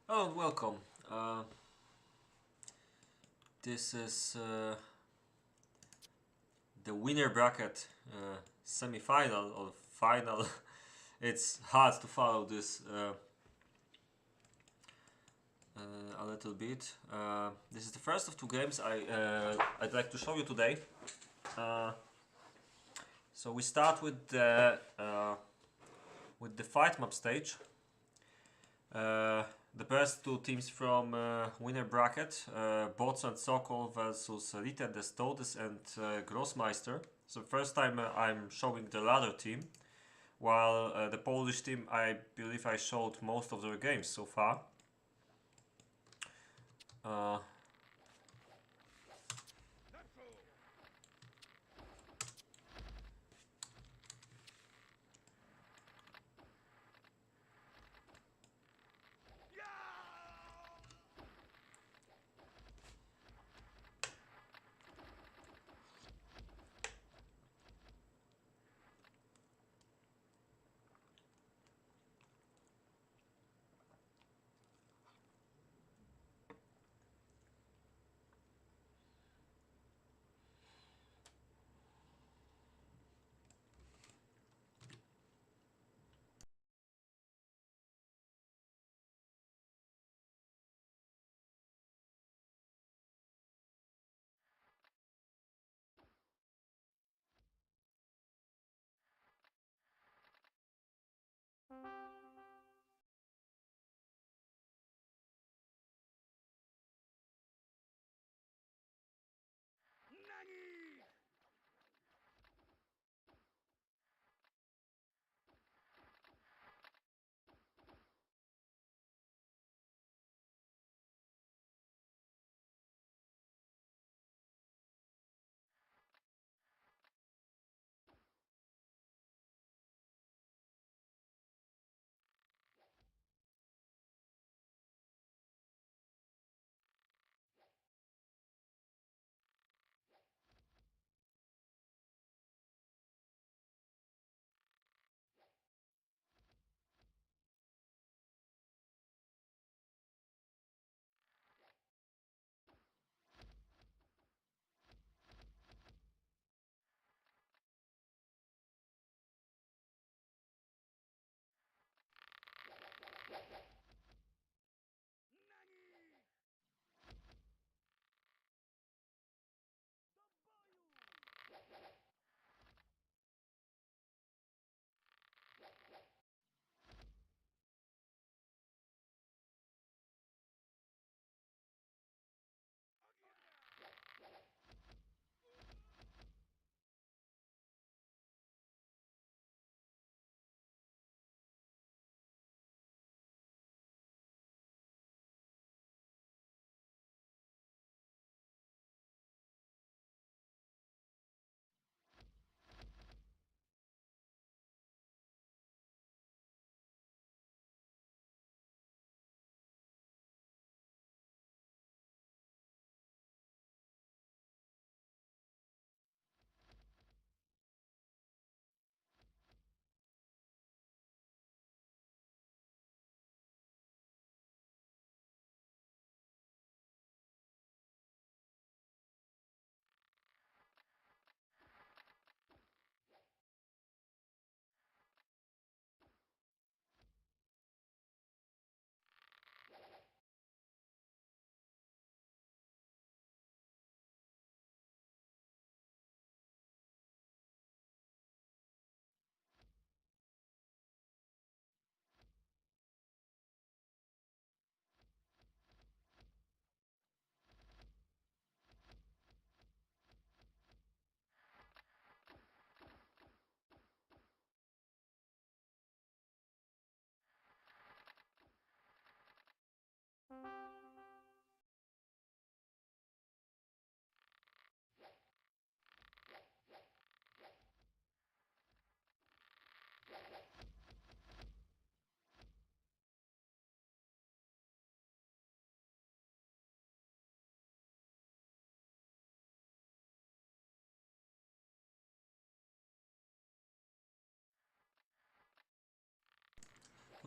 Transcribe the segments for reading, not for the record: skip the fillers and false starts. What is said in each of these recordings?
Oh, welcome. This is the winner bracket semi-final or final. It's hard to follow this a little bit. This is the first of two games I'd like to show you today. Uh, so we start with the fight map stage. The best two teams from winner bracket, Bots and Sokol versus Ritter, the Todes and Grossmeister. So first time I'm showing the latter team, while the Polish team, I believe I showed most of their games so far. Uh,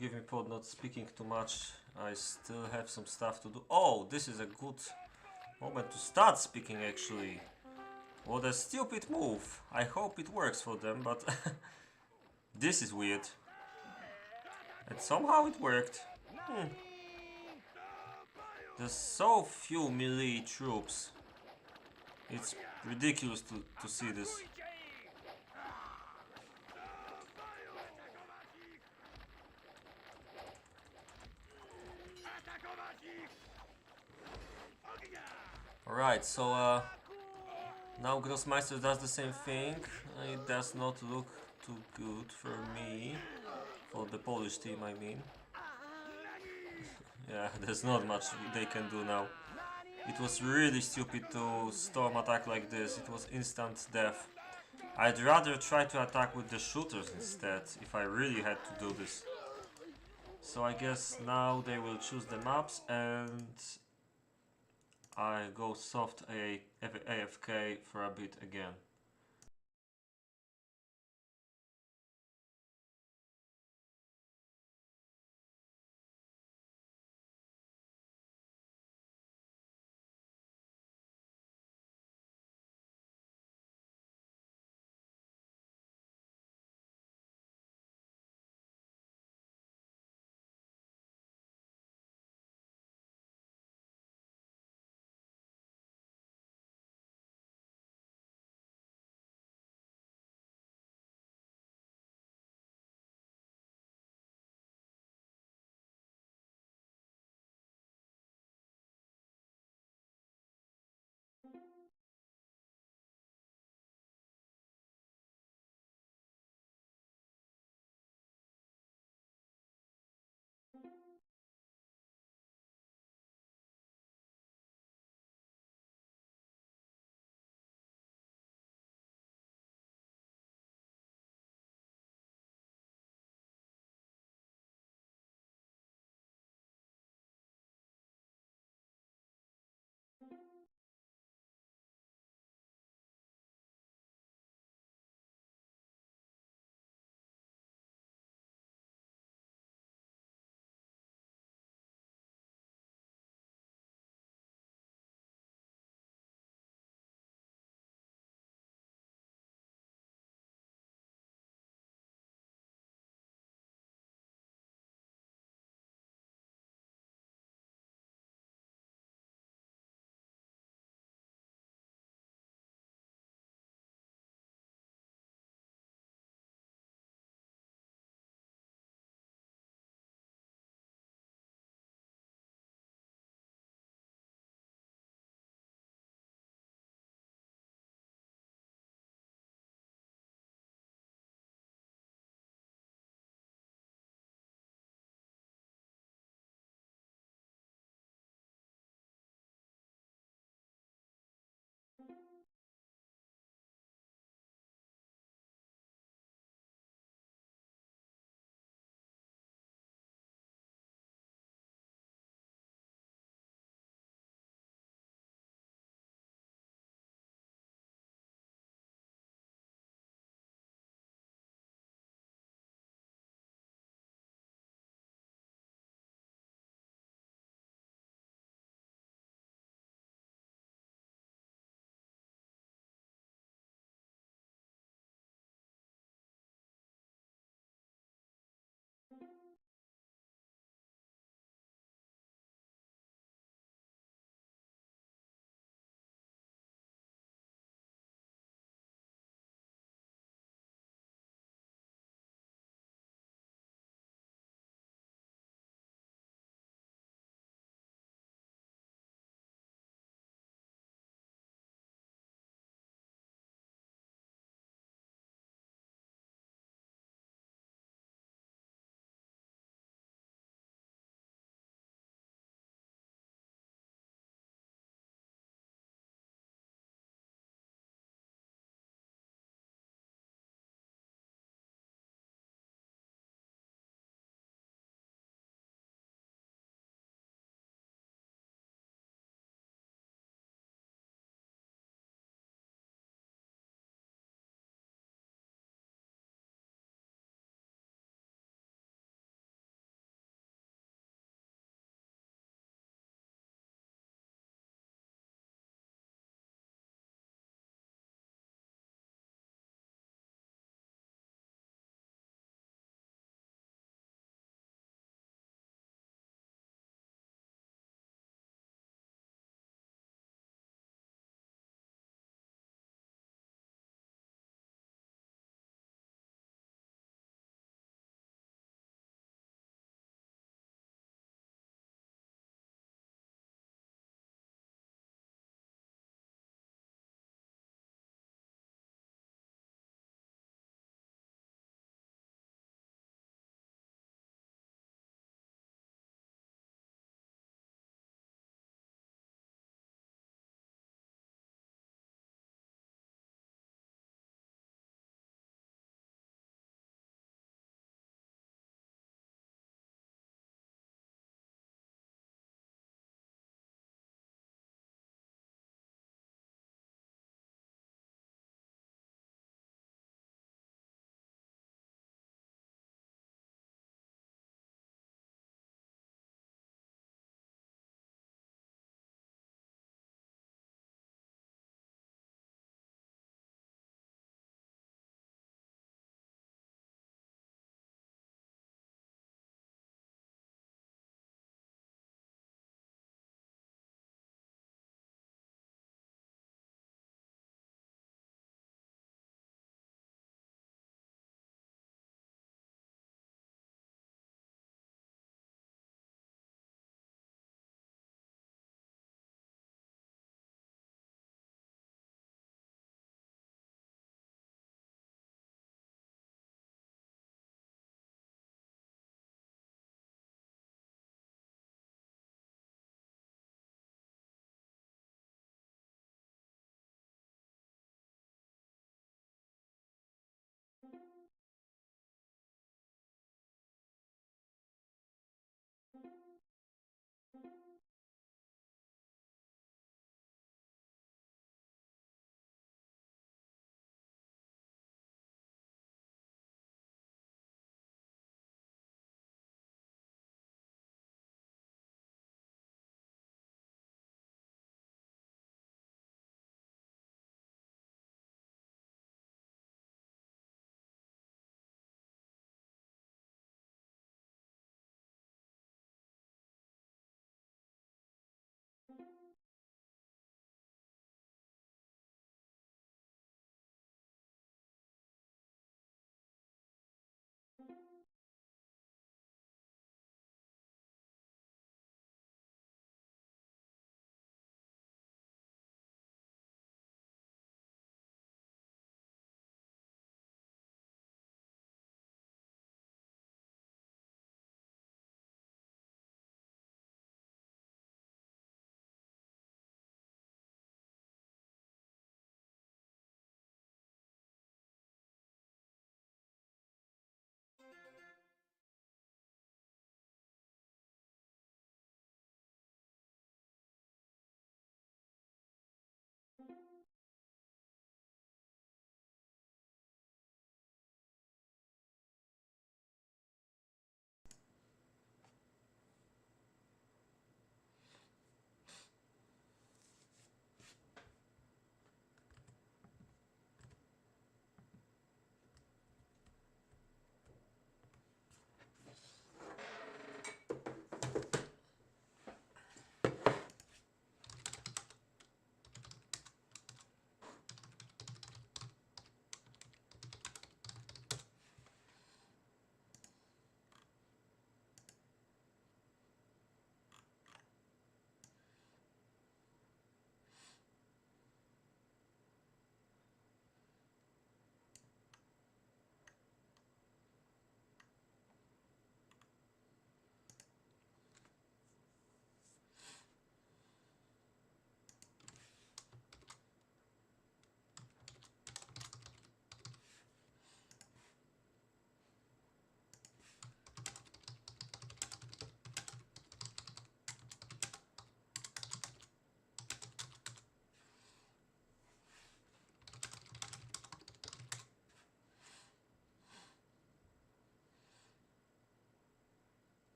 forgive me for not speaking too much. I still have some stuff to do. Oh, this is a good moment to start speaking actually. What a stupid move. I hope it works for them, but this is weird. And somehow it worked. There's so few melee troops. It's ridiculous to see this. Alright, so now Grossmeister does the same thing. It does not look too good for me. For the Polish team, I mean. Yeah, there's not much they can do now. It was really stupid to storm attack like this. It was instant death. I'd rather try to attack with the shooters instead, if I really had to do this. So I guess now they will choose the maps and I go soft AFK for a bit again.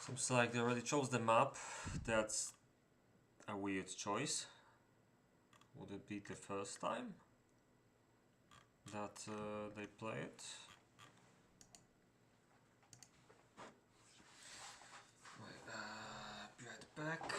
Seems like they already chose the map. That's a weird choice. Would it be the first time that they play it? Wait, be right back.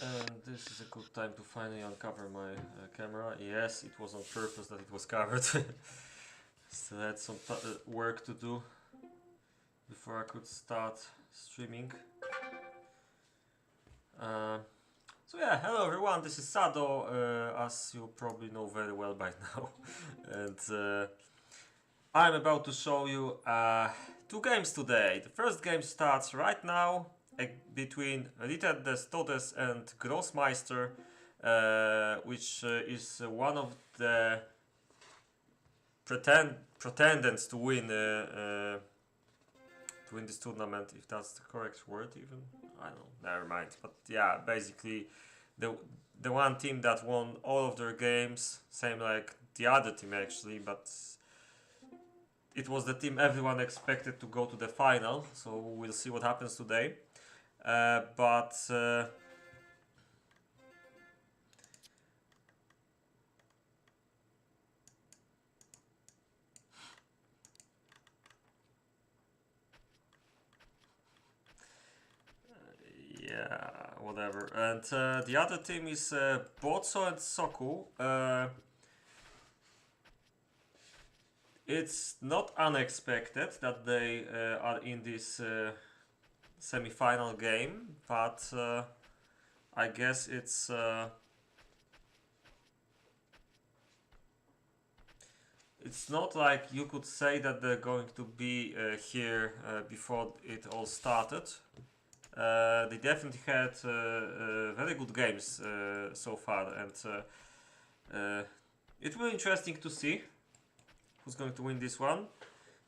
And this is a good time to finally uncover my camera. Yes, it was on purpose that it was covered. Still had some work to do before I could start streaming. So yeah, hello everyone, this is Sado, as you probably know very well by now. And I'm about to show you two games today. The first game starts right now between Ritter, Todes and Grossmeister, which is one of the pretendants to win this tournament, if that's the correct word even. I don't know, never mind. But yeah, basically the one team that won all of their games, same like the other team actually, but it was the team everyone expected to go to the final, so we'll see what happens today. yeah, whatever. And the other team is Bozo and Sokol. It's not unexpected that they are in this semi-final game, but I guess it's not like you could say that they're going to be here before it all started. They definitely had very good games so far, and it will be interesting to see who's going to win this one.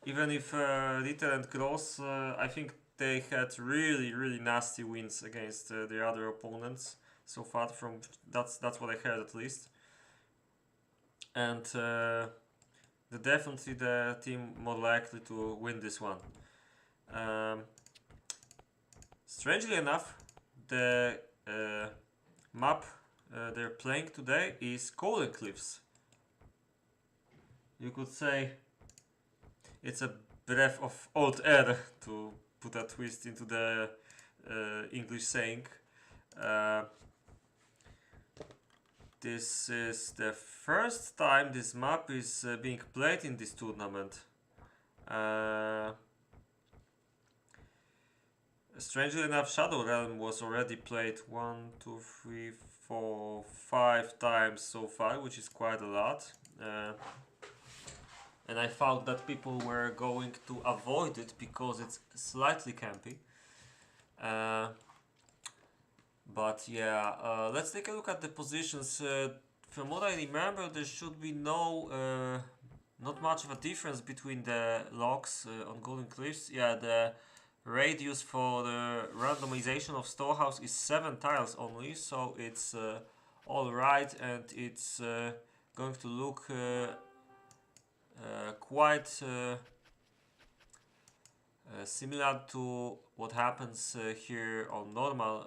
Even if Ritter and Gross, I think they had really nasty wins against their other opponents so far. From that's what I heard at least, and they're definitely the team more likely to win this one. Um, Strangely enough, the map they're playing today is Golden Cliffs. You could say it's a breath of old air, to put a twist into the English saying. This is the first time this map is being played in this tournament. Strangely enough, Shadow Realm was already played 1, 2, 3, 4, 5 times so far, which is quite a lot. And I thought that people were going to avoid it because it's slightly campy. But yeah, let's take a look at the positions. From what I remember, there should be not much of a difference between the logs on Golden Cliffs. Yeah, the radius for the randomization of storehouse is 7 tiles only, so it's all right, and it's going to look quite similar to what happens here on normal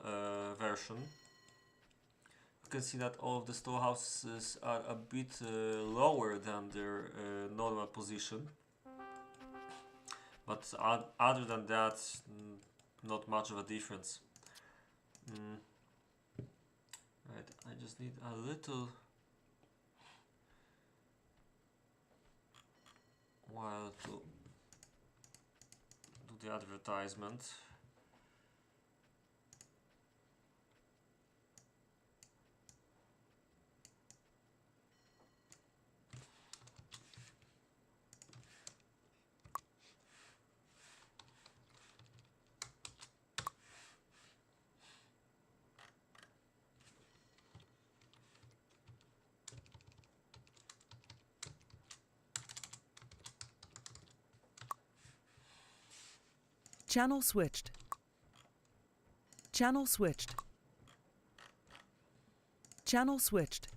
version. You can see that all of the storehouses are a bit lower than their normal position. But other than that, not much of a difference. Right, I just need a little while to do the advertisement. Channel switched. Channel switched. Channel switched.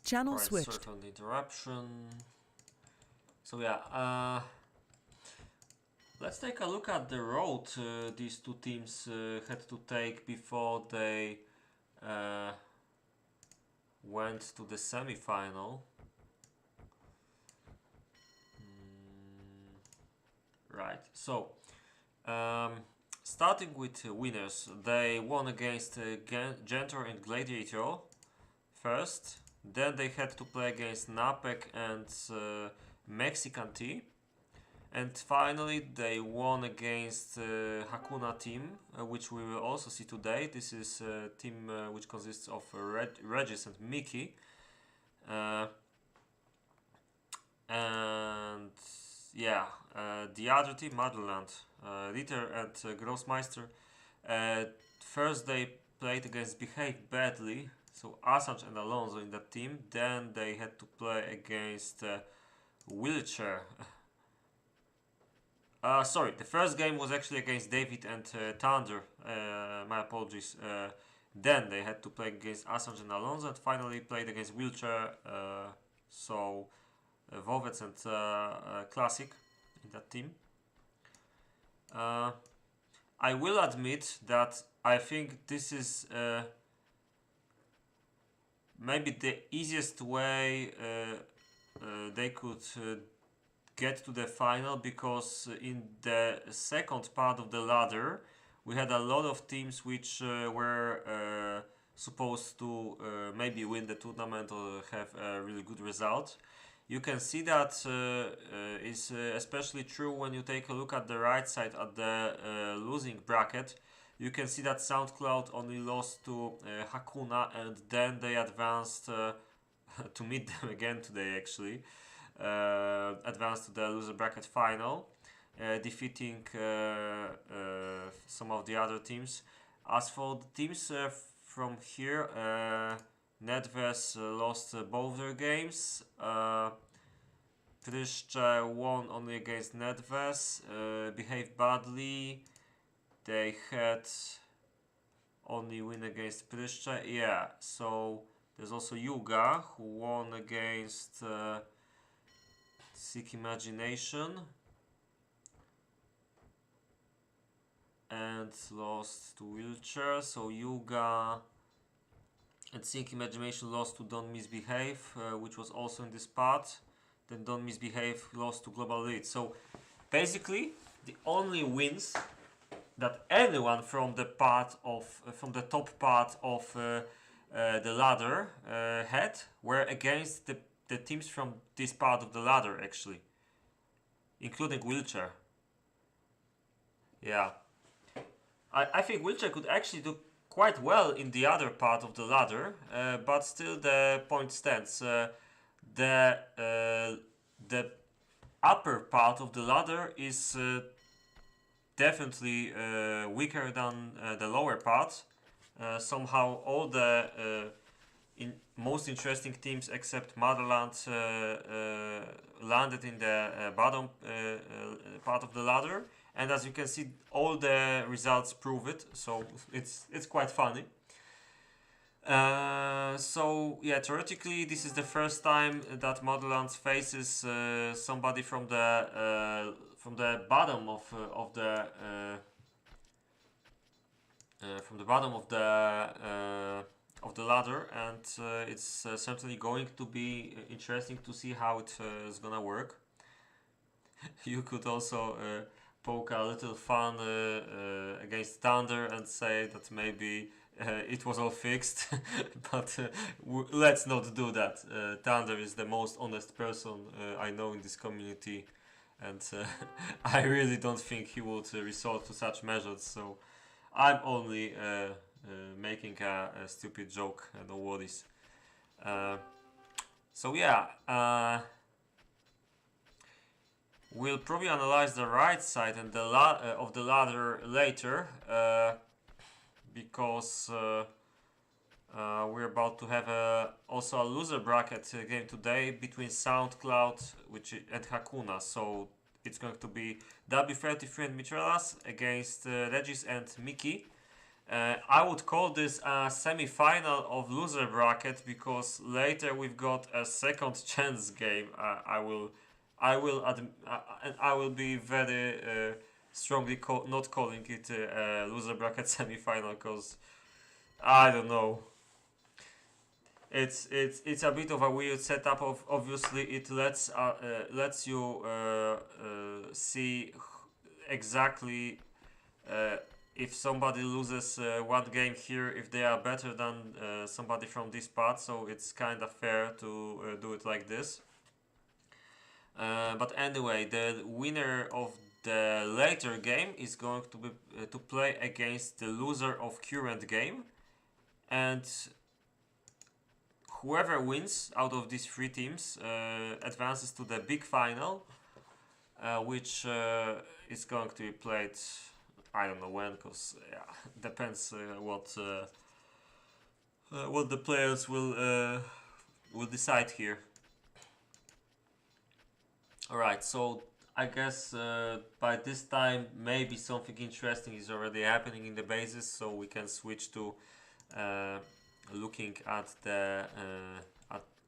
Channel switched. Sorry for the interruption. So yeah, let's take a look at the road these two teams had to take before they went to the semi-final. Right, so starting with winners, they won against Gentor and Gladiator first, then they had to play against Napek and Mexican Tea, and finally they won against Hakuna team, which we will also see today. This is a team which consists of Regis and Miki, and yeah, the other team, Motherland, Ritter and Grossmeister. First they played against Behave Badly, so Assange and Alonso in that team. Then they had to play against Wheelchair. Sorry, the first game was actually against David and Thunder. My apologies. Then they had to play against Assange and Alonso, and finally played against Wheelchair. So Vovets and Classic in that team. I will admit that I think this is maybe the easiest way they could get to the final, because in the second part of the ladder we had a lot of teams which were supposed to maybe win the tournament or have a really good result. You can see that is especially true when you take a look at the right side at the losing bracket. You can see that SoundCloud only lost to Hakuna, and then they advanced to meet them again today actually. Advanced to the loser bracket final, defeating some of the other teams. As for the teams from here, Nedves lost both their games. Pryszcze won only against Nedves, behaved badly. They had only win against Pryszcze. Yeah, so there's also Yuga who won against Seek Imagination and lost to Wheelchair. So Yuga and Seek Imagination lost to Don't Misbehave, which was also in this part. Then Don't Misbehave lost to Global Lead. So basically, the only wins that anyone from the top part of the ladder had were against the teams from this part of the ladder, actually, including Wheelchair. Yeah, I think Wheelchair could actually do quite well in the other part of the ladder, but still the point stands. The upper part of the ladder is definitely weaker than the lower part. Somehow all the most interesting teams except Motherland landed in the bottom part of the ladder, and as you can see, all the results prove it. So it's quite funny. So yeah, theoretically, this is the first time that Motherland faces somebody from the bottom of the ladder, and it's certainly going to be interesting to see how it is gonna work. You could also poke a little fun against Thunder and say that maybe it was all fixed, but let's not do that. Thunder is the most honest person I know in this community, and I really don't think he would resort to such measures, so I'm only making a stupid joke, no worries. So yeah, we'll probably analyze the right side and of the ladder later, because we're about to have also a loser bracket game today between SoundCloud and Hakuna. So it's going to be W33 and Mithrellas against Regis and Miki. I would call this a semi-final of loser bracket because later we've got a second chance game. I will be very strongly not calling it a loser bracket semi-final because I don't know. It's a bit of a weird setup. Obviously, it lets you see exactly if somebody loses one game here, if they are better than somebody from this part. So it's kind of fair to do it like this. But anyway, the winner of the later game is going to be to play against the loser of current game, and whoever wins out of these three teams advances to the big final, which is going to be played. I don't know when, because yeah, depends what the players will decide here. Alright, so I guess by this time maybe something interesting is already happening in the bases, so we can switch to looking at the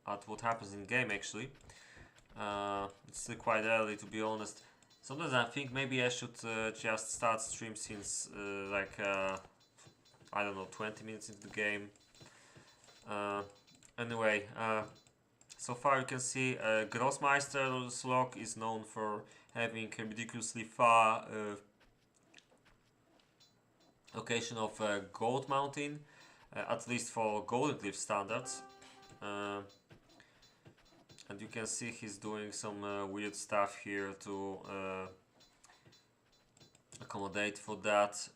at what happens in game actually. It's still quite early, to be honest. Sometimes I think maybe I should just start stream since I don't know, 20 minutes into the game. Anyway, so far you can see Grossmeister's log is known for having ridiculously far location of Gold Mountain, at least for Golden Cliff standards. And you can see he's doing some weird stuff here to accommodate for that.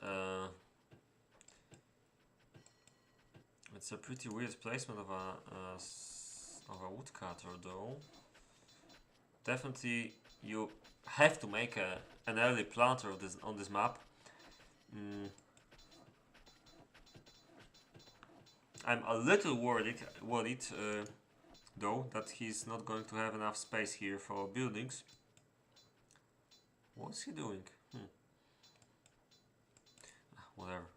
It's a pretty weird placement of a woodcutter, though. Definitely, you have to make an early planter of on this map. I'm a little worried though, that he's not going to have enough space here for buildings. What's he doing? Whatever.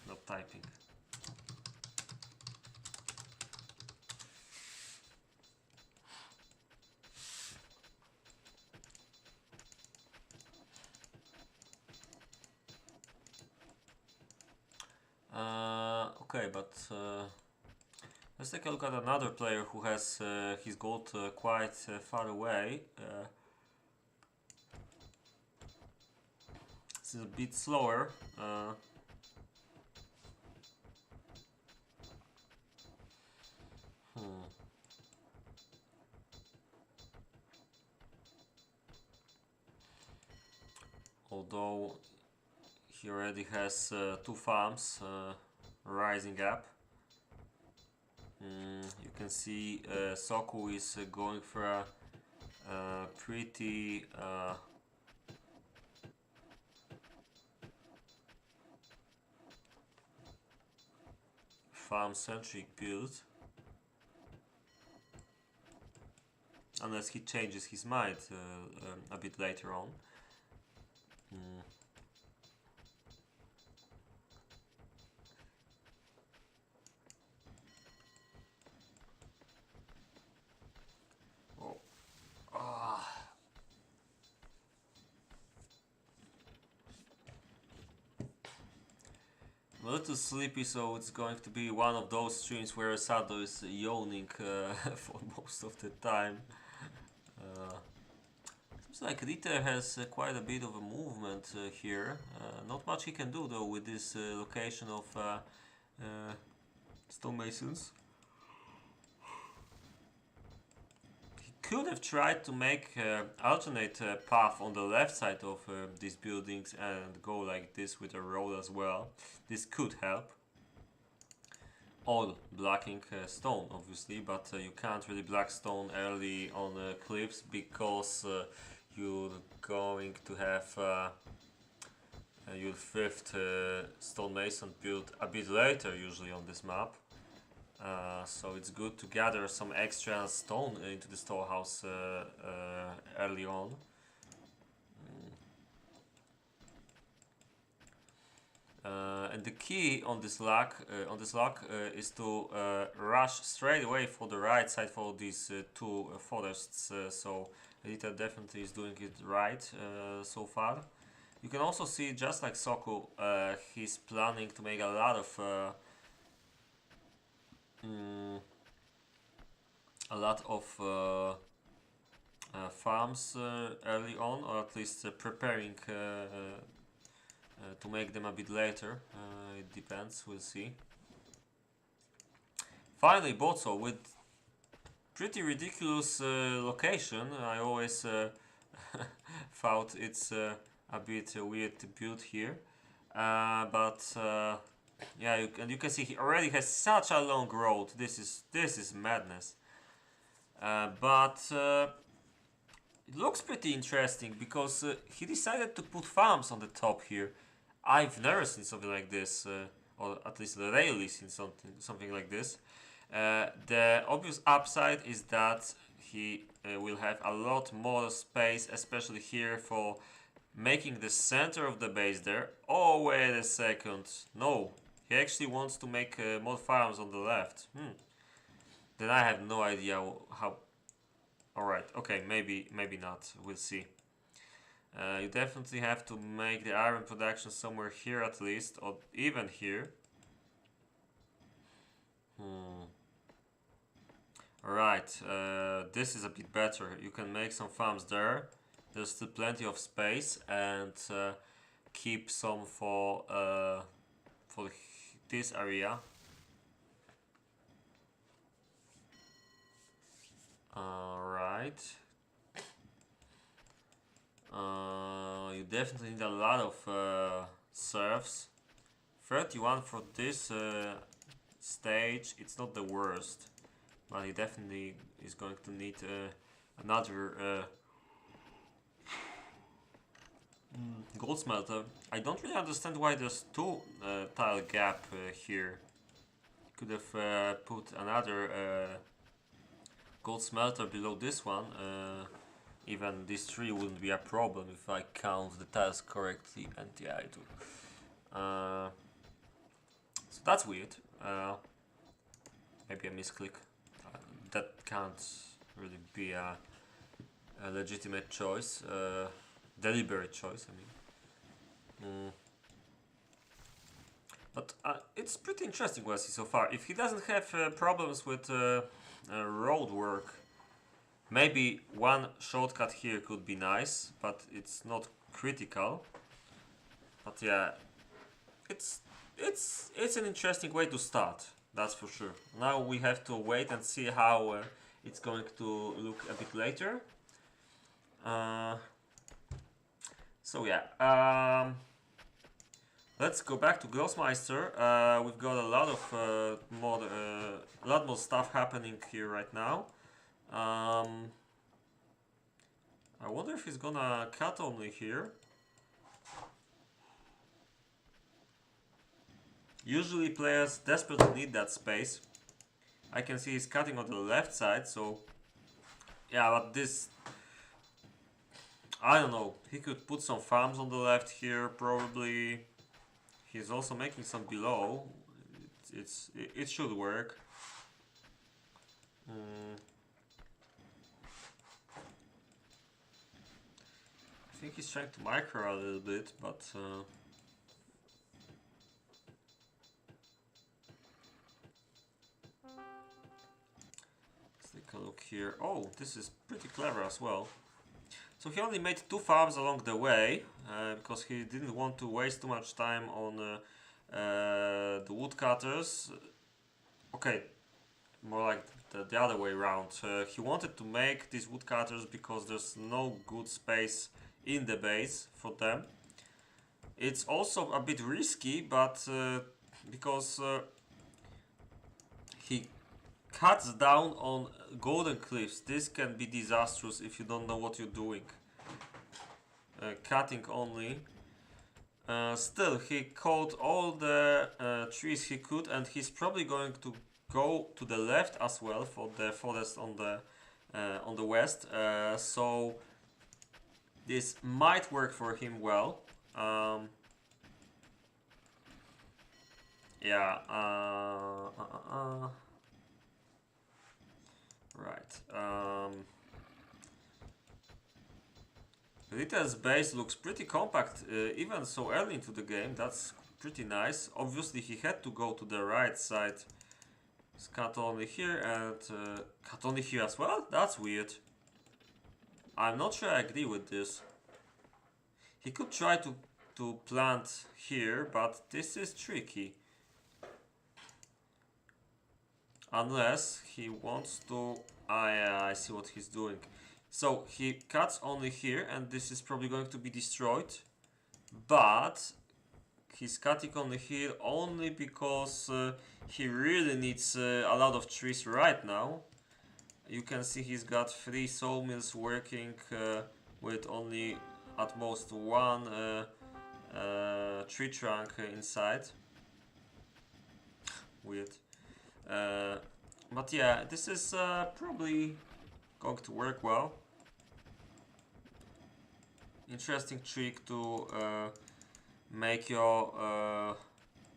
Not typing. Okay, but let's take a look at another player who has his gold quite far away. This is a bit slower. Although he already has 2 farms rising up. You can see Sokol is going for a pretty farm-centric build. Unless he changes his mind a bit later on. I'm a little sleepy, so it's going to be one of those streams where Sado is yawning for most of the time. Seems like Ritter has quite a bit of a movement here. Not much he can do though with this location of stonemasons. He could have tried to make alternate path on the left side of these buildings and go like this with a road as well. This could help. All blocking stone, obviously, but you can't really block stone early on cliffs because you're going to have your 5th stonemason built a bit later, usually on this map. So it's good to gather some extra stone into the storehouse early on. And the key on this lock is to rush straight away for the right side for these 2 forests. So Ritter definitely is doing it right so far. You can also see, just like Sokol, he's planning to make a lot of farms early on, or at least preparing to make them a bit later. It depends, we'll see. Finally, Bozo with pretty ridiculous location. I always thought it's a bit weird to build here, but yeah, you can see he already has such a long road. This is madness. But it looks pretty interesting because he decided to put farms on the top here. I've never seen something like this, or at least rarely seen something like this. The obvious upside is that he will have a lot more space, especially here, for making the center of the base there. Oh, wait a second. No, he actually wants to make more farms on the left. Then I have no idea how. Alright, okay, maybe not. We'll see. You definitely have to make the iron production somewhere here at least, or even here. Alright, this is a bit better. You can make some farms there. There's still plenty of space, and keep some for this area. Alright. You definitely need a lot of serfs. 31 for this stage, it's not the worst. But he definitely is going to need another gold smelter. I don't really understand why there's two tile gap here. Could have put another gold smelter below this one. Even this tree wouldn't be a problem if I count the tiles correctly, and yeah, I do. So that's weird. Maybe a misclick. That can't really be a legitimate choice, deliberate choice, I mean. But it's pretty interesting what I see so far. If he doesn't have problems with road work, maybe one shortcut here could be nice, but it's not critical. But yeah, it's an interesting way to start. That's for sure. Now we have to wait and see how it's going to look a bit later. So yeah, let's go back to Grossmeister. We've got a lot of lot more stuff happening here right now. I wonder if he's gonna cut only here. Usually players desperately need that space. I can see he's cutting on the left side, so yeah, but this, I don't know, he could put some farms on the left here probably. He's also making some below. It should work. I think he's trying to micro a little bit, but take a look here. Oh, this is pretty clever as well. So he only made 2 farms along the way because he didn't want to waste too much time on the woodcutters. Okay, more like the other way around. He wanted to make these woodcutters because there's no good space in the base for them. It's also a bit risky, but because he cuts down on golden cliffs. This can be disastrous if you don't know what you're doing. Cutting only. Still, he caught all the trees he could, and he's probably going to go to the left as well for the forest on the west. So this might work for him well. Yeah. Right. Ritter's base looks pretty compact, even so early into the game. That's pretty nice. Obviously, he had to go to the right side. It's cut only here and cut only here as well. That's weird. I'm not sure I agree with this. He could try to plant here, but this is tricky. Unless he wants to... yeah, I see what he's doing. So he cuts only here, and this is probably going to be destroyed. But he's cutting only here only because he really needs a lot of trees right now. You can see he's got 3 sawmills working with only at most 1 tree trunk inside. Weird. But yeah, this is probably going to work well. Interesting trick to make your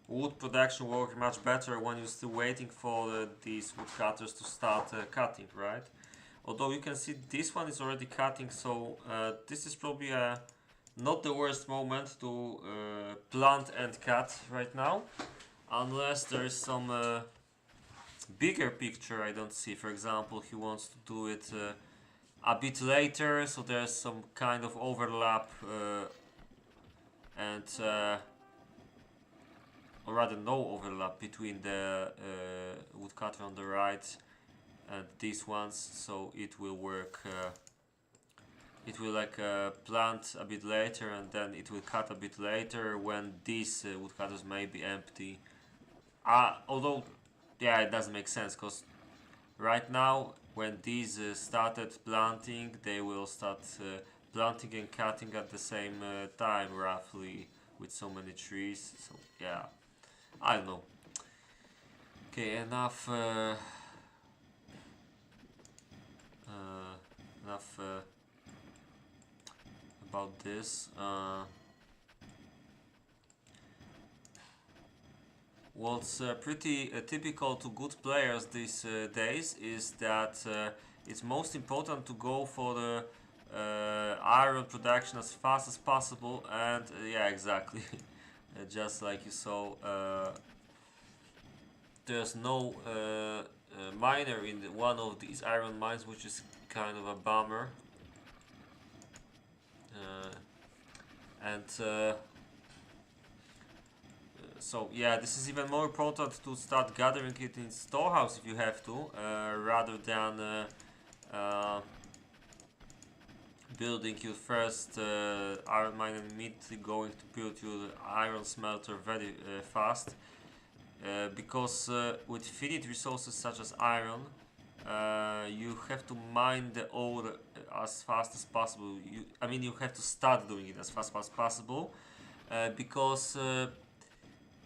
wood production work much better when you're still waiting for these woodcutters to start cutting, right? Although you can see this one is already cutting, so this is probably a not the worst moment to plant and cut right now, unless there is some bigger picture I don't see. For example, he wants to do it a bit later, so there's some kind of overlap and or rather no overlap between the woodcutter on the right and these ones, so it will work. It will like plant a bit later and then it will cut a bit later when these woodcutters may be empty. Although, yeah, it doesn't make sense because right now when these started planting, they will start planting and cutting at the same time roughly with so many trees. So yeah, I don't know. Okay, enough enough about this. What's pretty typical to good players these days is that it's most important to go for the iron production as fast as possible, and yeah, exactly. Just like you saw, there's no miner in one of these iron mines, which is kind of a bummer. And so yeah, this is even more important to start gathering it in storehouse if you have to, rather than building your first iron mine and immediately going to build your iron smelter very fast. Because with finite resources such as iron, you have to mine the ore as fast as possible. I mean, you have to start doing it as fast as possible, because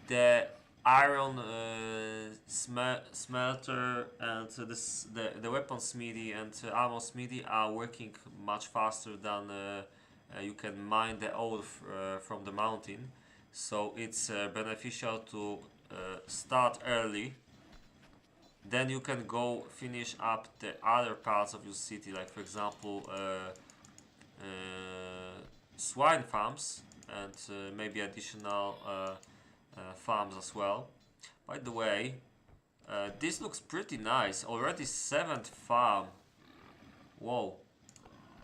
the iron smelter and the weapon smithy and armor smithy are working much faster than you can mine the ore from the mountain. So it's beneficial to start early. Then you can go finish up the other parts of your city, like for example swine farms and maybe additional farms as well. By the way, this looks pretty nice. Already 7th farm. Whoa.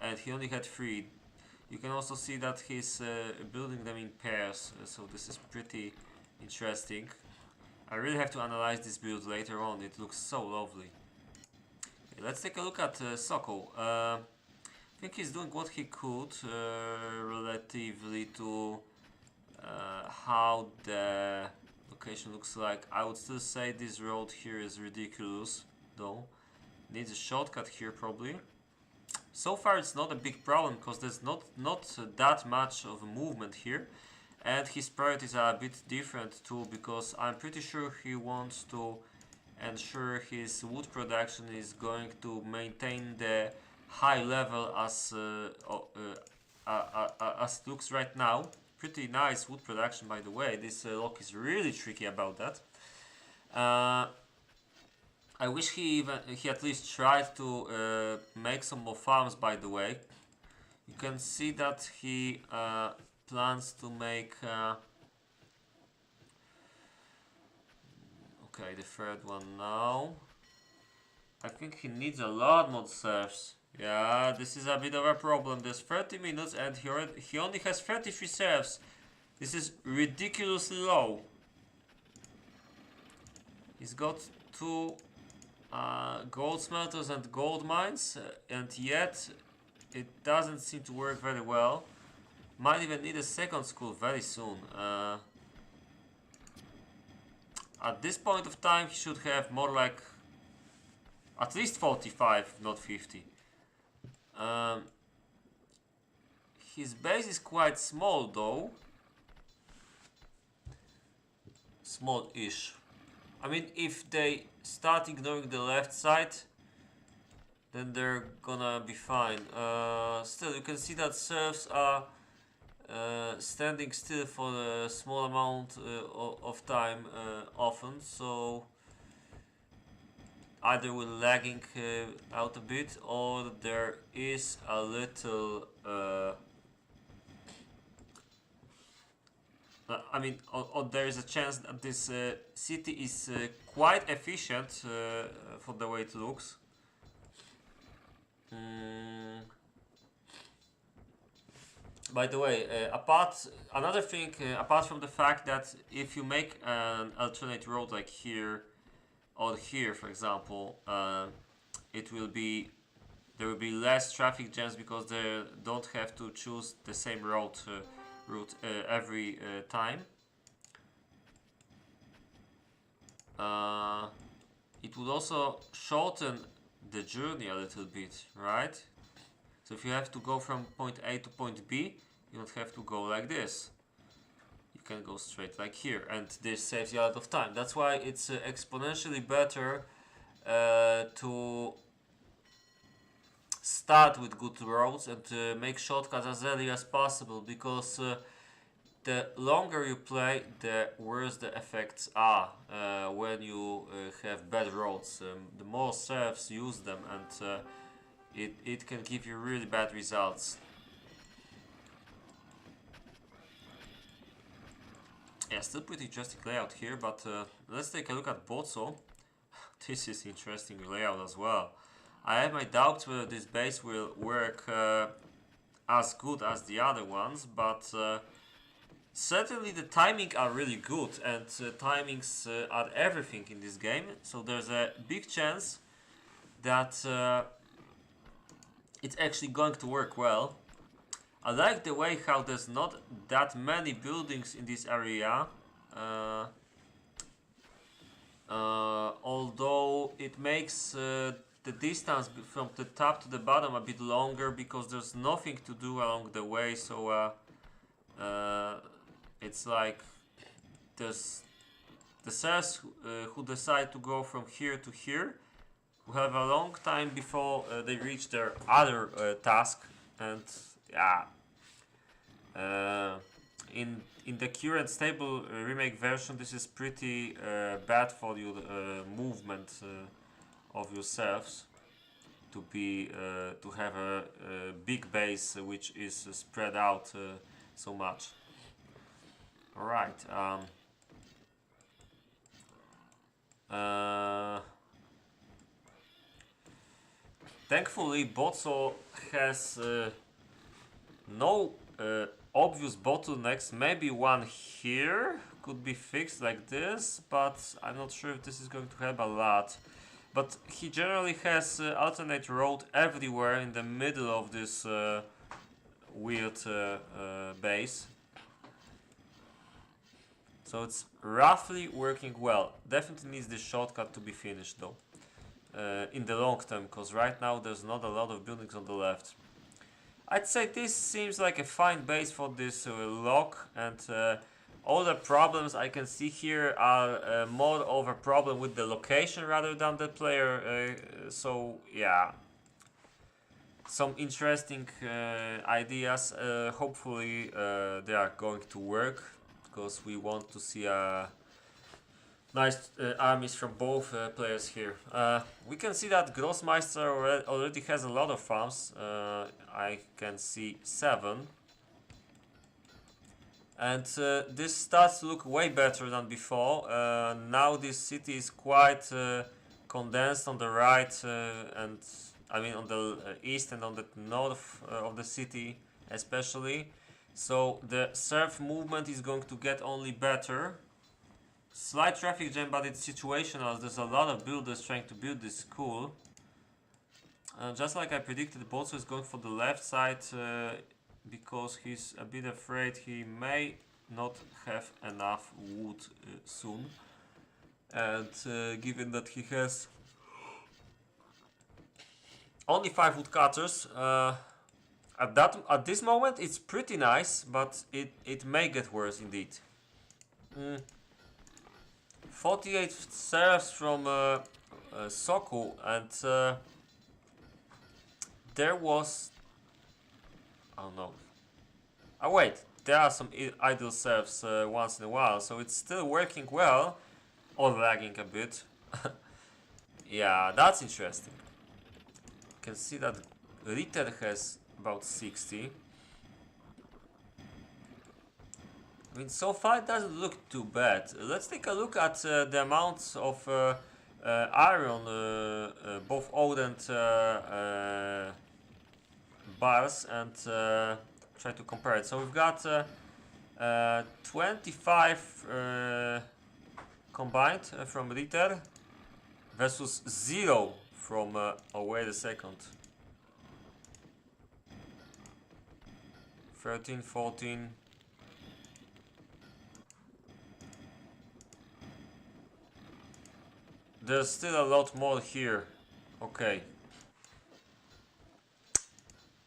And he only had 3. You can also see that he's building them in pairs, so this is pretty interesting. I really have to analyze this build later on, it looks so lovely. Okay, let's take a look at Sokol. I think he's doing what he could relatively to how the location looks like. I would still say this road here is ridiculous though. Needs a shortcut here probably. So far it's not a big problem because there's not that much of a movement here. And his priorities are a bit different too, because I'm pretty sure he wants to ensure his wood production is going to maintain the high level as it looks right now. Pretty nice wood production, by the way. This lock is really tricky about that. I wish he at least tried to make some more farms, by the way. You can see that he plans to make okay, the third one now. I think he needs a lot more serfs. Yeah, this is a bit of a problem. There's 30 minutes and he only has 33 serfs. This is ridiculously low. He's got 2 gold smelters and gold mines, and yet it doesn't seem to work very well. Might even need a second school very soon. At this point of time, he should have more like at least 45, if not 50. His base is quite small though. Small-ish. I mean, if they start ignoring the left side, then they're gonna be fine. Still, you can see that serfs are standing still for a small amount of time often, so either we're lagging out a bit, or there is a little I mean, there is a chance that this city is quite efficient for the way it looks. By the way, another thing, apart from the fact that if you make an alternate road like here or here, for example, it will be there will be less traffic jams because they don't have to choose the same route every time. It would also shorten the journey a little bit, right? So if you have to go from point A to point B, you don't have to go like this. You can go straight like here, and this saves you a lot of time. That's why it's exponentially better to start with good roads and make shortcuts as early as possible, because the longer you play, the worse the effects are when you have bad roads. The more serfs use them, and it can give you really bad results. Yeah, still pretty interesting layout here, but let's take a look at Bozo. This is interesting layout as well. I have my doubts whether this base will work as good as the other ones, but certainly the timing are really good, and timings are everything in this game. So there's a big chance that it's actually going to work well. I like the way how there's not that many buildings in this area, although it makes the distance from the top to the bottom a bit longer because there's nothing to do along the way. So it's like there's the serfs who decide to go from here to here who have a long time before they reach their other task. And yeah, in the current stable remake version, this is pretty bad for your movement of your serfs to be to have a big base which is spread out so much. All right. Thankfully, Bozo has no obvious bottlenecks. Maybe one here could be fixed like this, but I'm not sure if this is going to help a lot. But he generally has alternate road everywhere in the middle of this weird base. So it's roughly working well. Definitely needs this shortcut to be finished though. In the long term, because right now there's not a lot of buildings on the left. I'd say this seems like a fine base for this lock, and all the problems I can see here are more of a problem with the location rather than the player. So yeah, some interesting ideas. Hopefully they are going to work, because we want to see nice armies from both players here. We can see that Grossmeister already has a lot of farms. I can see 7. And this starts to look way better than before. Now this city is quite condensed on the right, and I mean on the east and on the north of the city especially. So the serf movement is going to get only better. Slight traffic jam, but it's situational. There's a lot of builders trying to build this school. Just like I predicted, Bozo is going for the left side because he's a bit afraid he may not have enough wood soon. And given that he has only 5 woodcutters, at this moment it's pretty nice, but it may get worse indeed. 48 serfs from Sokol, and there was... oh no. Oh wait, there are some idle serfs once in a while, so it's still working well, or lagging a bit. Yeah, that's interesting. You can see that Ritter has about 60. I mean, so far it doesn't look too bad. Let's take a look at the amounts of iron, both old and bars, and try to compare it. So we've got 25 combined from Ritter versus 0 from, oh wait a second, 13, 14. There's still a lot more here. Okay.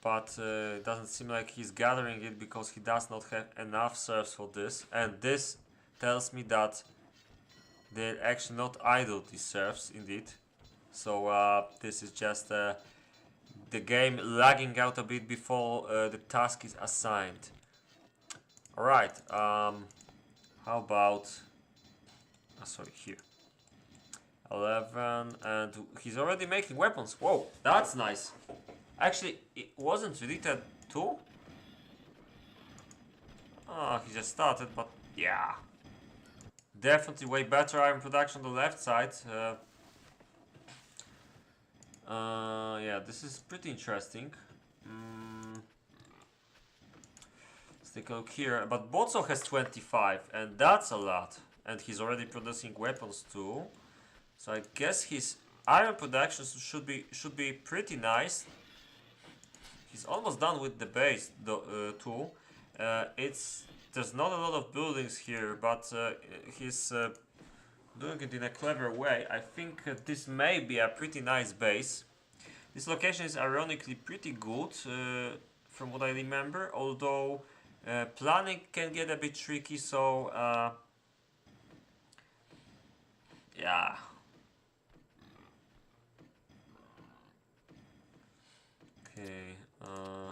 But it doesn't seem like he's gathering it because he does not have enough serfs for this. And this tells me that they're actually not idle, these serfs, indeed. So this is just the game lagging out a bit before the task is assigned. Alright, how about... sorry, here. 11, and he's already making weapons. Whoa, that's nice. Actually, it wasn't Ritter too. Oh, he just started, but yeah. Definitely way better iron production on the left side. Yeah, this is pretty interesting. Let's take a look here. But Botso has 25, and that's a lot. And he's already producing weapons too. So I guess his iron production should be pretty nice. He's almost done with the base too. There's not a lot of buildings here, but he's doing it in a clever way. I think this may be a pretty nice base. This location is ironically pretty good from what I remember, although planning can get a bit tricky, so yeah. Okay, I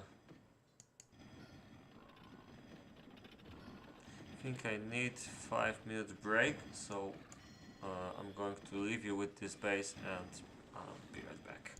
think I need 5-minute break, so I'm going to leave you with this base and I'll be right back.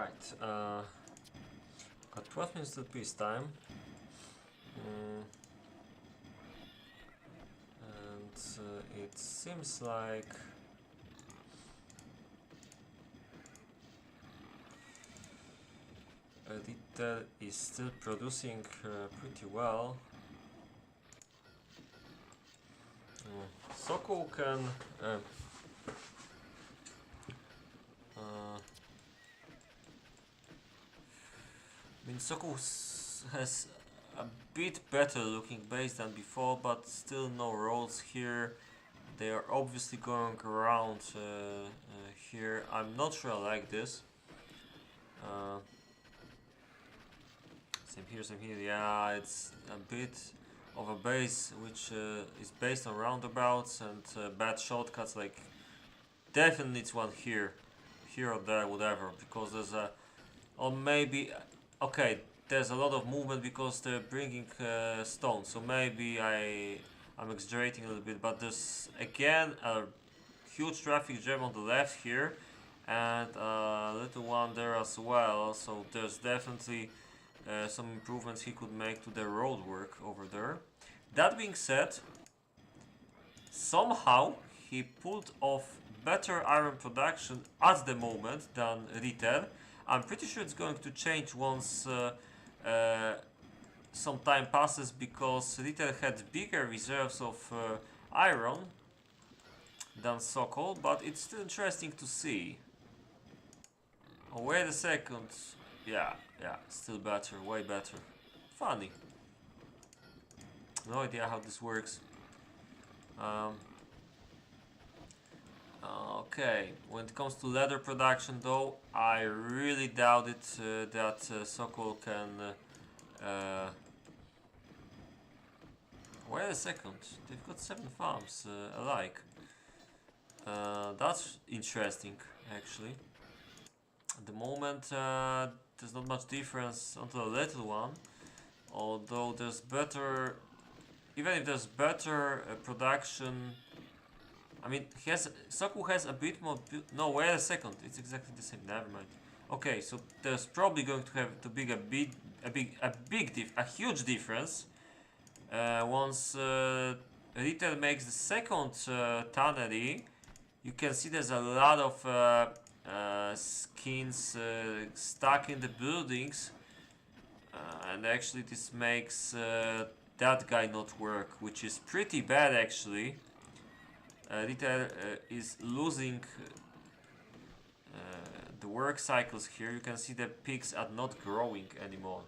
Right. Got 12 minutes till peacetime. And it seems like Ritter is still producing pretty well. Sokol can I mean, Sokol has a bit better looking base than before, but still no rolls here. They are obviously going around here. I'm not sure I like this. Same here, same here. Yeah, it's a bit of a base which is based on roundabouts and bad shortcuts. Like, definitely needs one here or there, whatever, because there's a, or maybe, okay, there's a lot of movement because they're bringing stones, so maybe I'm exaggerating a little bit, but there's again a huge traffic jam on the left here and a little one there as well, so there's definitely some improvements he could make to the road work over there. That being said, somehow he pulled off better iron production at the moment than Ritter. I'm pretty sure it's going to change once some time passes, because Ritter had bigger reserves of iron than Sokol, but it's still interesting to see. Oh, wait a second. Yeah, still better, way better. Funny. No idea how this works. Okay, when it comes to leather production though, I really doubt it that Sokol can... wait a second, they've got 7 farms alike. That's interesting, actually. At the moment, there's not much difference until a little one, although there's better... Even if there's better production... I mean, Sokol has a bit more... No, wait a second. It's exactly the same. Never mind. Okay, so there's probably going to have to be a huge difference once Ritter makes the second tannery. You can see there's a lot of skins stuck in the buildings, and actually this makes that guy not work, which is pretty bad actually. Ritter is losing the work cycles here. You can see the pigs are not growing anymore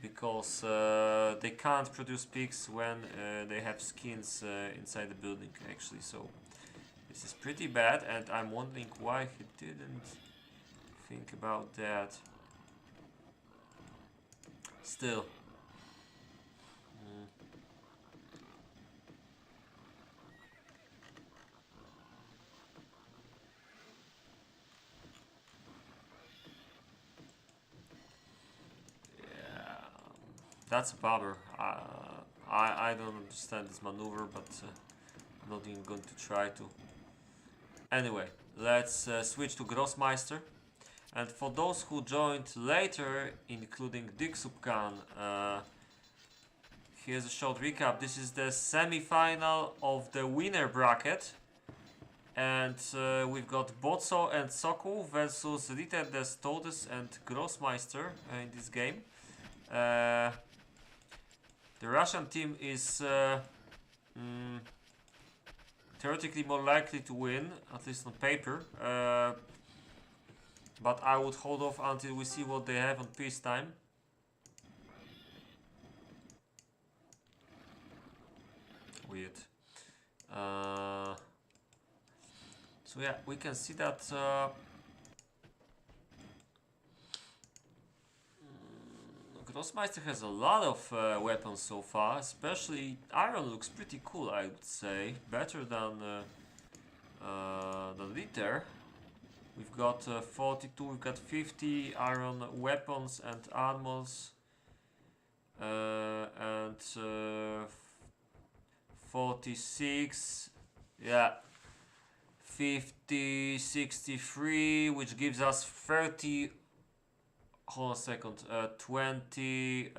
because they can't produce pigs when they have skins inside the building actually. So this is pretty bad, and I'm wondering why he didn't think about that. Still. That's a bummer. I don't understand this maneuver, but I'm not even going to try to. Anyway, let's switch to Grossmeister. And for those who joined later, including Diksubkan, here's a short recap. This is the semi-final of the winner bracket. And we've got Botso and Sokol versus Ritter, Todes and Grossmeister in this game. The Russian team is theoretically more likely to win, at least on paper. But I would hold off until we see what they have on peacetime. Weird. So yeah, we can see that Grossmeister has a lot of weapons so far, especially iron looks pretty cool, I would say. Better than Ritter. We've got 42, we've got 50 iron weapons and armors. And 46, yeah, 50, 63, which gives us 30 hold on a second, 21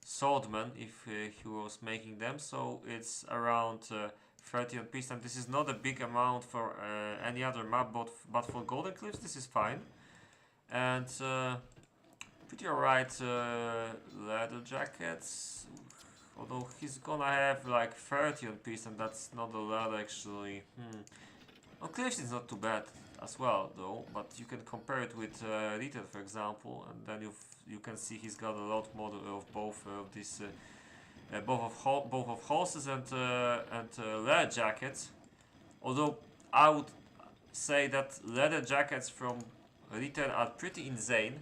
swordmen if he was making them, so it's around 30 on peacetime. This is not a big amount for any other map, but for Golden Cliffs this is fine. And pretty alright leather jackets, although he's gonna have like 30 on peacetime, that's not a lot actually. On Cliffs it's not too bad as well though, but you can compare it with Ritter for example, and then you can see he's got a lot more of both of these, both of horses and leather jackets. Although I would say that leather jackets from Ritter are pretty insane.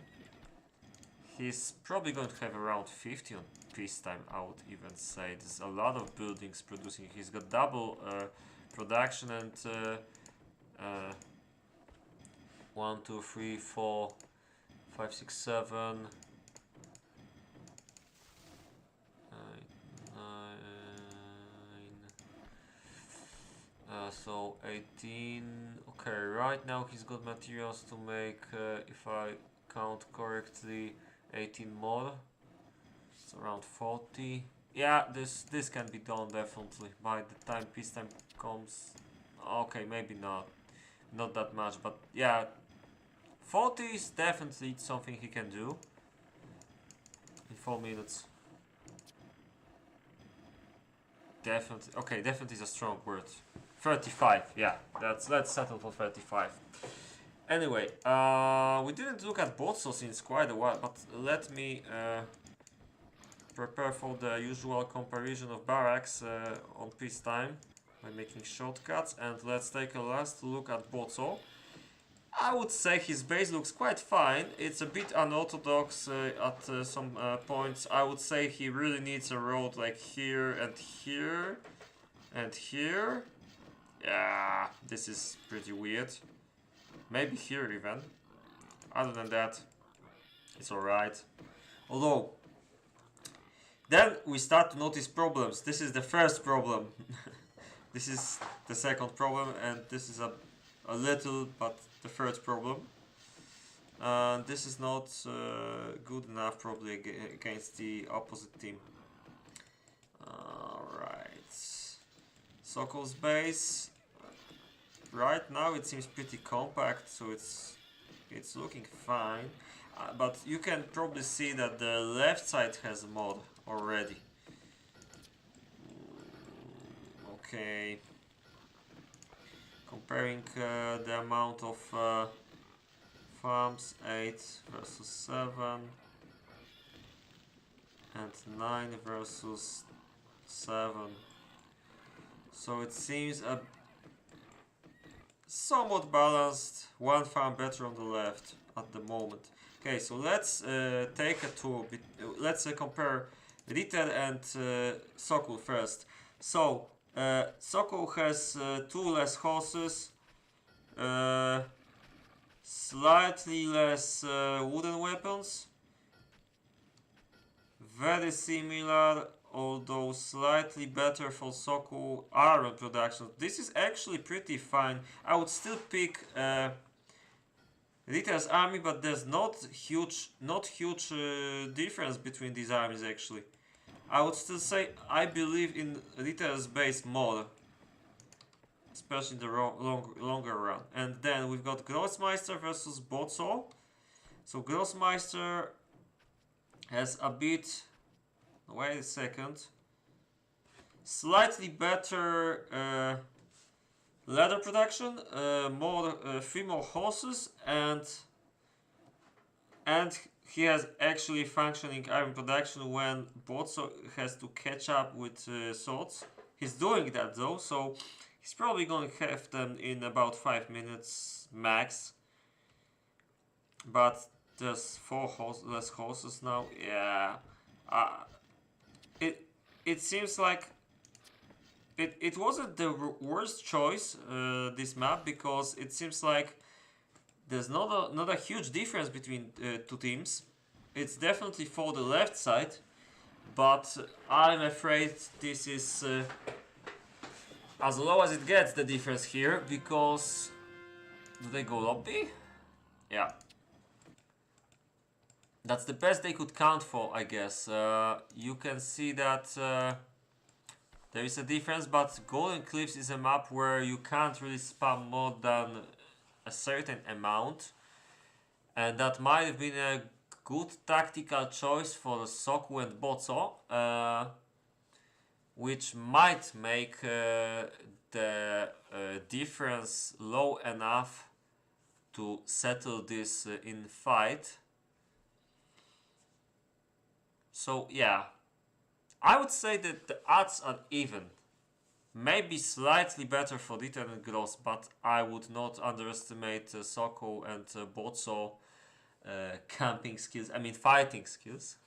He's probably going to have around 50 on peacetime, I would even say. There's a lot of buildings producing. He's got double production and 1, 2, 3, 4, 5, 6, 7, 9, so 18. Okay, right now he's got materials to make, if I count correctly, 18 more. It's around 40. Yeah, this can be done definitely by the time peacetime comes. Okay, maybe not that much, but yeah, 40 is definitely something he can do in 4 minutes. Definitely. Okay, definitely is a strong word. 35. Yeah, let's settle for 35. Anyway, we didn't look at Botso since quite a while, but let me prepare for the usual comparison of barracks on peacetime by making shortcuts, and let's take a last look at Botso. I would say his base looks quite fine. It's a bit unorthodox at some points. I would say he really needs a road like here and here and here. Yeah, this is pretty weird. Maybe here even. Other than that, it's alright. Although, then we start to notice problems. This is the first problem. This is the second problem, and this is a little, but the third problem. This is not good enough probably against the opposite team. Alright. Sokol's base. Right now it seems pretty compact, so it's looking fine. But you can probably see that the left side has a mod already. Okay. Comparing the amount of farms, 8 versus 7 and 9 versus 7. So it seems a somewhat balanced, one farm better on the left at the moment. Okay, so let's take a tour. Let's compare Ritter and Sokol first. So Sokol has 2 less horses, slightly less wooden weapons, very similar, although slightly better for Sokol iron production. This is actually pretty fine. I would still pick Ritter's army, but there's not huge difference between these armies actually. I would still say I believe in Ritter's base more, especially in the longer run. And then we've got Grossmeister versus Botso. So Grossmeister has a bit, wait a second, slightly better leather production, 3 more horses, and he has actually functioning iron production when Botso has to catch up with swords. He's doing that though, so he's probably going to have them in about 5 minutes max. But there's 4 less horses now. Yeah, it seems like it wasn't the worst choice, this map, because it seems like there's not a huge difference between 2 teams. It's definitely for the left side, but I'm afraid this is as low as it gets, the difference here, because do they go lobby? Yeah. that's the best they could count for, I guess. You can see that there is a difference, but Golden Cliffs is a map where you can't really spam more than a certain amount, and that might have been a good tactical choice for Sokol and Bozo, which might make the difference low enough to settle this in fight. So yeah, I would say that the odds are even. Maybe slightly better for Ritter and Gross, but I would not underestimate Sokol and Bozo camping skills. I mean fighting skills.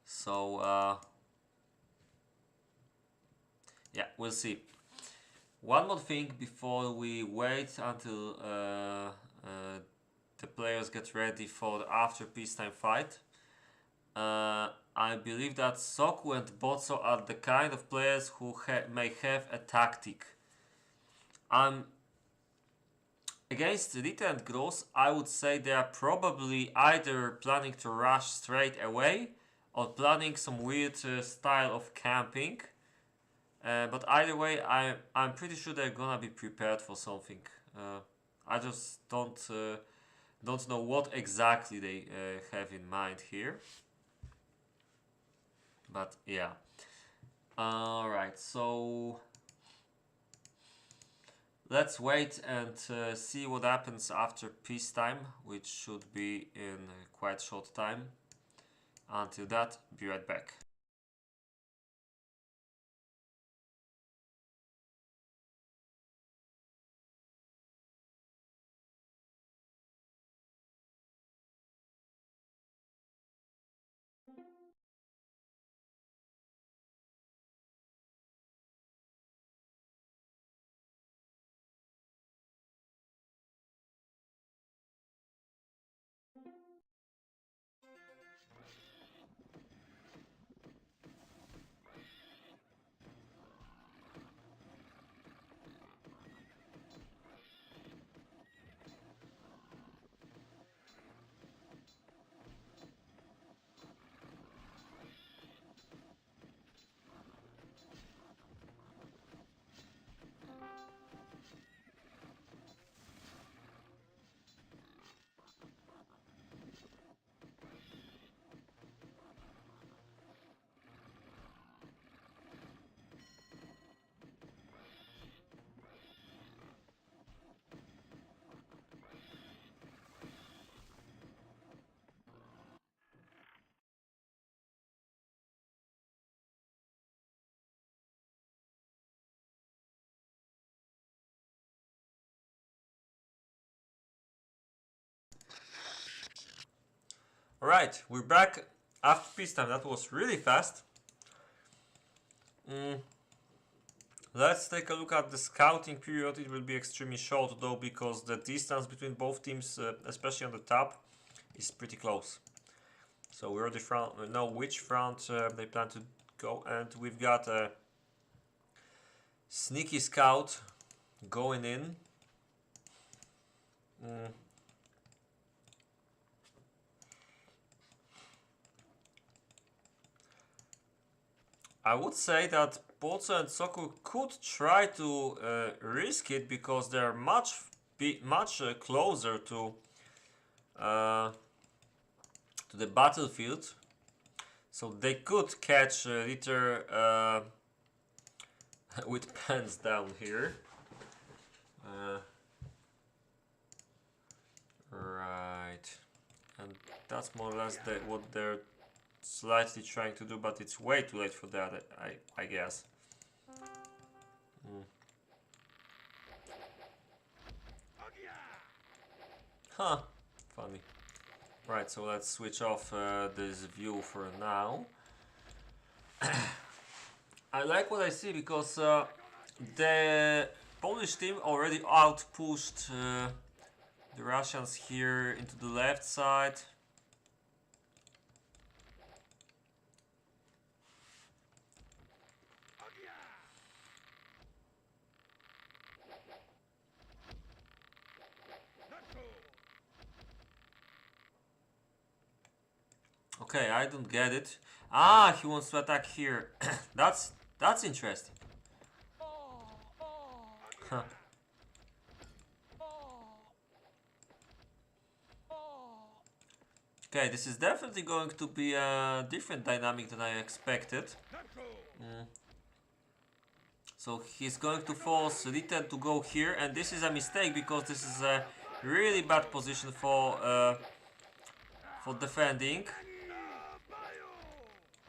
So yeah, we'll see. One more thing before we wait until the players get ready for the after peacetime fight. I believe that Sokol and Bozo are the kind of players who may have a tactic. Against Ritter and Gross, I would say they are probably either planning to rush straight away or planning some weird style of camping. But either way, I'm pretty sure they're gonna be prepared for something. I just don't know what exactly they have in mind here. But yeah. Alright, so let's wait and see what happens after peacetime, which should be in a quite short time. Until that, be right back. Alright, we're back after peacetime. That was really fast. Let's take a look at the scouting period. It will be extremely short though, because the distance between both teams, especially on the top, is pretty close. So we already know which front they plan to go, and we've got a sneaky scout going in. I would say that Bozo and Sokol could try to risk it, because they're much closer to the battlefield, so they could catch Ritter with pens down here. Right, and that's more or less what they're slightly trying to do, but it's way too late for that, I guess. Huh, funny. Right, so let's switch off this view for now. I like what I see, because the Polish team already outpushed the Russians here into the left side. Okay, I don't get it. Ah, he wants to attack here. That's interesting. Huh. Okay, this is definitely going to be a different dynamic than I expected. So he's going to force Ritter to go here, and this is a mistake because this is a really bad position for defending.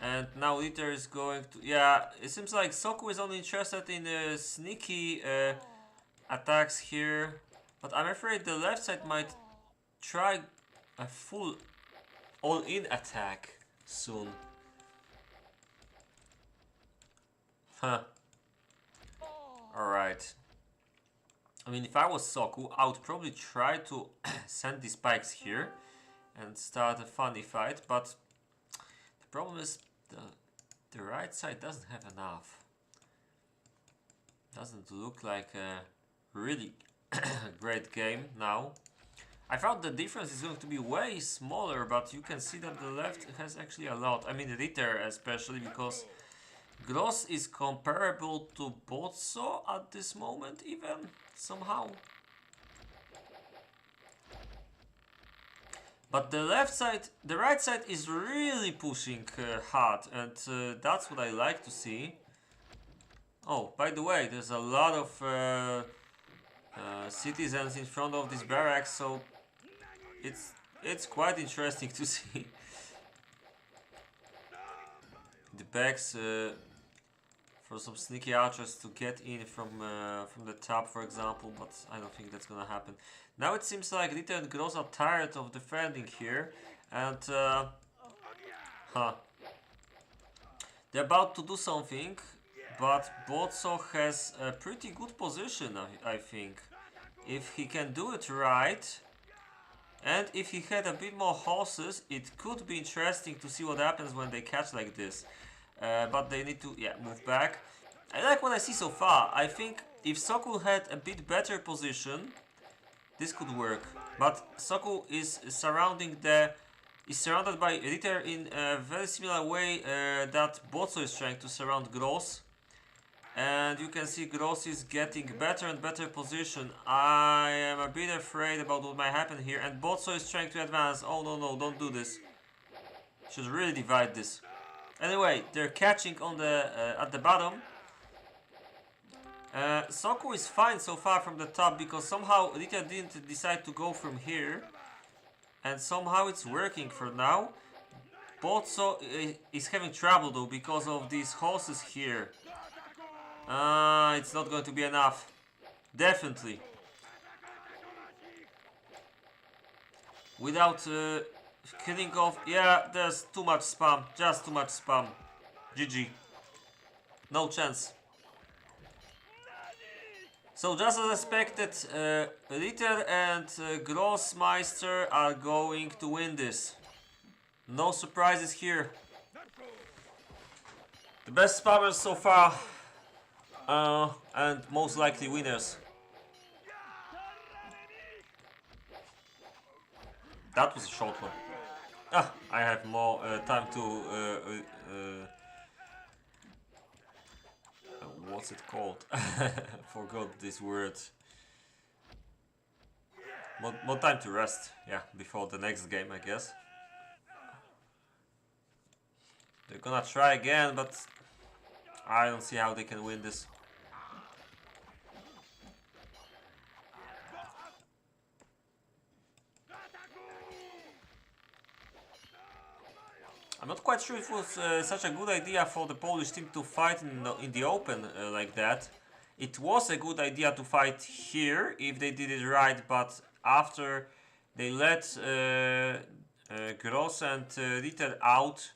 And now Ritter is going to... Yeah, it seems like Sokol is only interested in sneaky attacks here. But I'm afraid the left side might try a full all-in attack soon. Huh. Alright. I mean, if I was Sokol, I would probably try to send these spikes here and start a funny fight, but the problem is the right side doesn't have enough. Doesn't look like a really great game now. I thought the difference is going to be way smaller, but you can see that the left has actually a lot. I mean, Ritter especially, because Gross is comparable to Botso at this moment, even somehow. But the left side, the right side is really pushing hard, and that's what I like to see. Oh, by the way, there's a lot of citizens in front of this barracks, so it's quite interesting to see. The backs for some sneaky archers to get in from the top, for example, but I don't think that's gonna happen. Now it seems like Ritter and Gross are tired of defending here, and they're about to do something, but Botso has a pretty good position, I think. If he can do it right, and if he had a bit more horses, it could be interesting to see what happens when they catch like this. But they need to, yeah, move back. I like what I see so far. I think if Sokol had a bit better position, this could work. But Sokol is surrounded by Ritter in a very similar way that Botso is trying to surround Gross. And you can see Gross is getting better and better position. I am a bit afraid about what might happen here. And Botso is trying to advance. Oh no, don't do this. Should really divide this. Anyway, they're catching on the at the bottom. Sokol is fine so far from the top because somehow Ritter didn't decide to go from here. And somehow it's working for now. Botso is having trouble though because of these horses here. It's not going to be enough. Definitely. Without killing off... Yeah, there's too much spam. Just too much spam. GG. No chance. So just as expected, Ritter and Grossmeister are going to win this. No surprises here. The best spammers so far. And most likely winners. That was a short one. I have more time to... what's it called? Forgot this word. More time to rest, yeah, before the next game, I guess. They're gonna try again, but I don't see how they can win this. I'm not quite sure if it was such a good idea for the Polish team to fight in the open like that. It was a good idea to fight here if they did it right, but after they let Gross and Ritter out,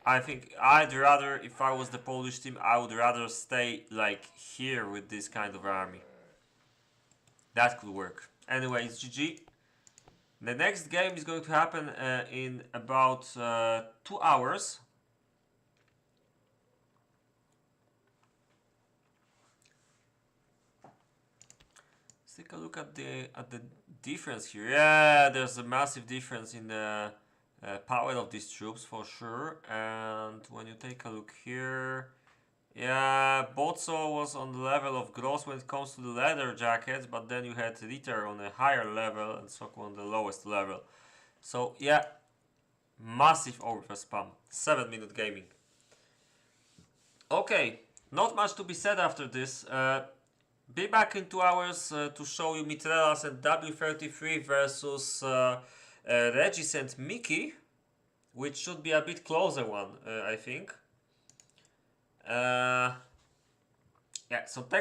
I think I'd rather, if I was the Polish team, I would rather stay like here with this kind of army. That could work. Anyway, it's GG. The next game is going to happen in about 2 hours. Let's take a look at the difference here. Yeah, there's a massive difference in the power of these troops for sure. And when you take a look here, yeah, Botso was on the level of Gross when it comes to the leather jackets, but then you had Ritter on a higher level and Sokol on the lowest level. So yeah, massive overpass spam. 7-minute gaming. Okay, not much to be said after this. Be back in 2 hours to show you Mithrellas and W33 versus Regis and Miki, which should be a bit closer one, I think. Yeah, so thanks.